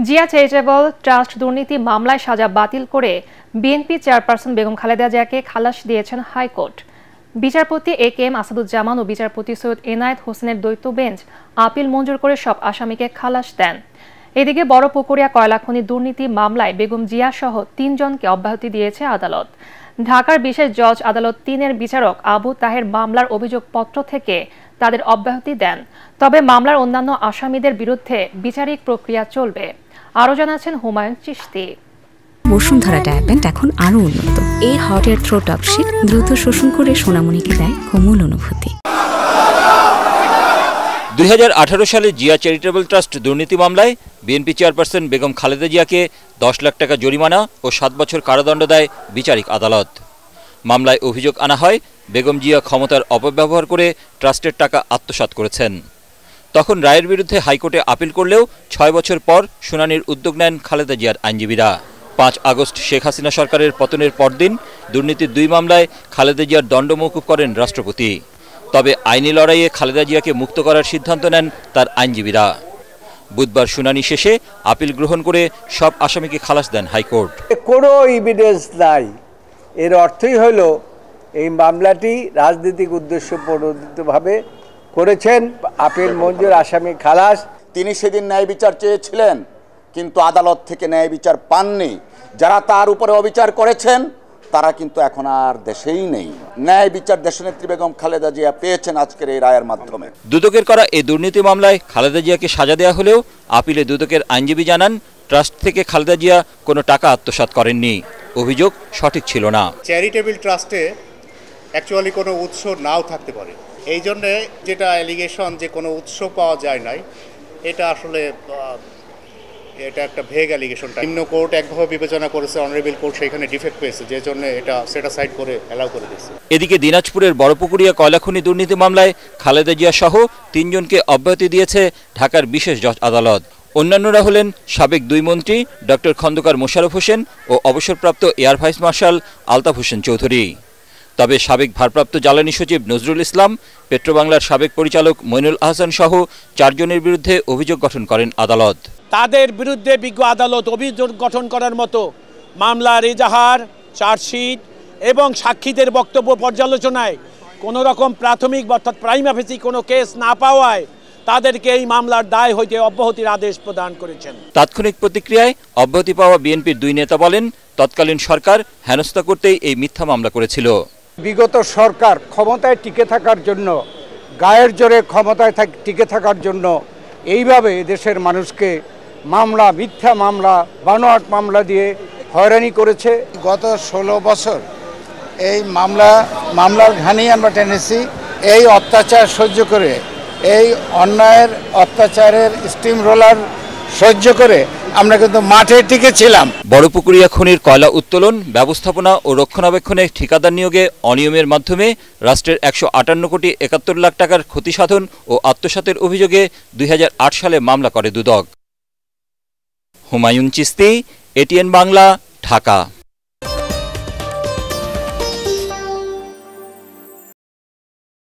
Zia charitable trust দুর্নীতি মামলায় সাজা বাতিল করে বিএনপি চেয়ারপারসন বেগম খালেদা জিয়াকে খালাস দিয়েছেন হাইকোর্ট। বিচারপতি এ.কে.এম. আসাদুজ্জামান ও বিচারপতি সৈয়দ এনায়েত হোসেনের দ্বৈত বেঞ্চ আপিল মঞ্জুর করে সব আসামিকে খালাস দেন। এদিকে বড়পুকুরিয়া কয়লা খনি দুর্নীতি মামলায় বেগম জিয়া সহ ৩ জনকে অব্যাহতি দিয়েছে আদালত। ঢাকার বিশেষ জজ আদালত ৩-এর বিচারক আবু তাহের মামলার অভিযোগপত্র থেকে তাদের অব্যাহতি দেন। তবে মামলার অন্যান্য আসামিদের বিরুদ্ধে বিচারিক প্রক্রিয়া চলবে। আরও জানাচ্ছেন হুমায়ুন চিশতি। বসুন্ধরা ডায়াপেন্ট এখন আরো উন্নত। এই হট এয়ার থ্রো টপশিট দ্রুত শোষণ করে সোনামণিকে দেয় কোমল অনুভূতি। 2018 সালে জিয়া চ্যারিটেবল ট্রাস্ট দুর্নীতি মামলায় বিএনপি চেয়ারপারসন বেগম খালেদা জিয়াকে 10 লাখ টাকা জরিমানা ও 7 বছর কারাদণ্ড দেয় বিচারিক আদালত। মামলায় অভিযোগ আনা হয় বেগম জিয়া ক্ষমতার অপব্যবহার করে ট্রাস্টের টাকা আত্মসাৎ করেছেন। তখন রায়ের বিরুদ্ধে হাইকোর্টে আপিল করলেও 6 বছর পর শুনানির উদ্যোগ নেন খালেদা জিয়ার আইনজীবীরা। 5 আগস্ট শেখ হাসিনা সরকারের পতনের পরদিন দুর্নীতির 2 মামলায় খালেদা জিয়ার দণ্ড মওকুফ করেন রাষ্ট্রপতি। তবে আইনি লড়াইয়ে খালেদা জিয়াকে মুক্ত করার সিদ্ধান্ত নেন তার আইনজীবীরা। বুধবার শুনানি শেষে আপিল গ্রহণ করে সব আসামিকে খালাস দেন হাইকোর্ট। কোনো এভিডেন্স নাই, এর অর্থই হলো এই মামলাটি রাজনৈতিক উদ্দেশ্য প্রণোদিতভাবে করেছেন। আপিল মঞ্জুর, আসামি খালাস। তিনি সেদিন ন্যায় বিচার চেয়েছিলেন, কিন্তু আদালত থেকে ন্যায় বিচার পাননি। যারা তার উপরে অবিচার করেছেন তারা কিন্তু এখন আর দেশেই নেই। ন্যায় বিচার দেশনেত্রী বেগম খালেদা জিয়া পেয়েছেন আজকের এই রায়ের মাধ্যমে। দুদকের করা এই দুর্নীতি মামলায় খালেদা জিয়াকে সাজা দেওয়া হলেও আপিলে দুদকের আইনজীবী জানান ট্রাস্ট থেকে খালেদা জিয়া কোনো টাকা আত্মসাৎ করেননি। অভিযোগ সঠিক ছিল না। চ্যারিটেবল ট্রাস্টে অ্যাকচুয়ালি কোনো উৎস নাও থাকতে পারে। এই জন্যে যেটা অ্যালিগেশন যে কোনো উৎস পাওয়া যায় নাই, এটা আসলে এটা একটা ভেগ অ্যালিগেশন। নিম্ন কোর্ট একভাবে বিবেচনা করেছে, অনারেবল কোর্ট সেখানে ডিফেক্ট পেয়েছে, যে জন্য এটা সেটা সাইড করে অ্যালাউ করে দিয়েছে। এদিকে দিনাজপুরের বড়পুকুরিয়া কয়লাখনি দুর্নীতি মামলায় খালেদা জিয়া সহ 3 জনকে অব্যাহতি দিয়েছে ঢাকার বিশেষ জজ আদালত। অন্যান্যরা হলেন সাবেক 2 মন্ত্রী ডক্টর খন্দকার মোশাররফ হোসেন ও অবসরপ্রাপ্ত air vice marshal Altaf Hossain Chowdhury. তবে সাবেক ভারপ্রাপ্ত জ্বালানি সচিব নজরুল ইসলাম, পেট্রোবাংলার সাবেক পরিচালক মইনুল আহসান সহ 4 জনের বিরুদ্ধে অভিযোগ গঠন করেন আদালত। তাদের বিরুদ্ধে বিজ্ঞ আদালত অভিযোগ গঠন করার মতো মামলার এজাহার, চার্জশিট এবং সাক্ষীদের বক্তব্য পর্যালোচনায় কোনো রকম প্রাথমিক অর্থাৎ প্রাইমা ফেসি কোনো কেস না পাওয়ায় তাদেরকে এই মামলার দায় হইতে অব্যাহতির আদেশ প্রদান করেছেন। তাৎক্ষণিক প্রতিক্রিয়ায় অব্যাহতি পাওয়া বিএনপির 2 নেতা বলেন, তৎকালীন সরকার হেনস্থা করতেই এই মিথ্যা মামলা করেছিল। বিগত সরকার ক্ষমতায় টিকে থাকার জন্য, গায়ের জোরে ক্ষমতায় টিকে থাকার জন্য এইভাবে দেশের মানুষকে মামলা, মিথ্যা মামলা, বানোয়াট মামলা দিয়ে হয়রানি করেছে। গত 16 বছর এই মামলার ঘানি আমরা টেনেছি। এই অত্যাচার সহ্য করে, এই অন্যায়ের অত্যাচারের স্টিম রোলার সহ্য করে আমরা কিন্তু মাঠে টিকেছিলাম। বড়পুকুরিয়া খনির কয়লা উত্তোলন, ব্যবস্থাপনা ও রক্ষণাবেক্ষণে ঠিকাদার নিয়োগে অনিয়মের মাধ্যমে রাষ্ট্রের 158 কোটি 71 লাখ টাকার ক্ষতি সাধন ও আত্মসাতের অভিযোগে 2008 সালে মামলা করে দুদক। হুমায়ুন চিশতি, এটিএন বাংলা, ঢাকা।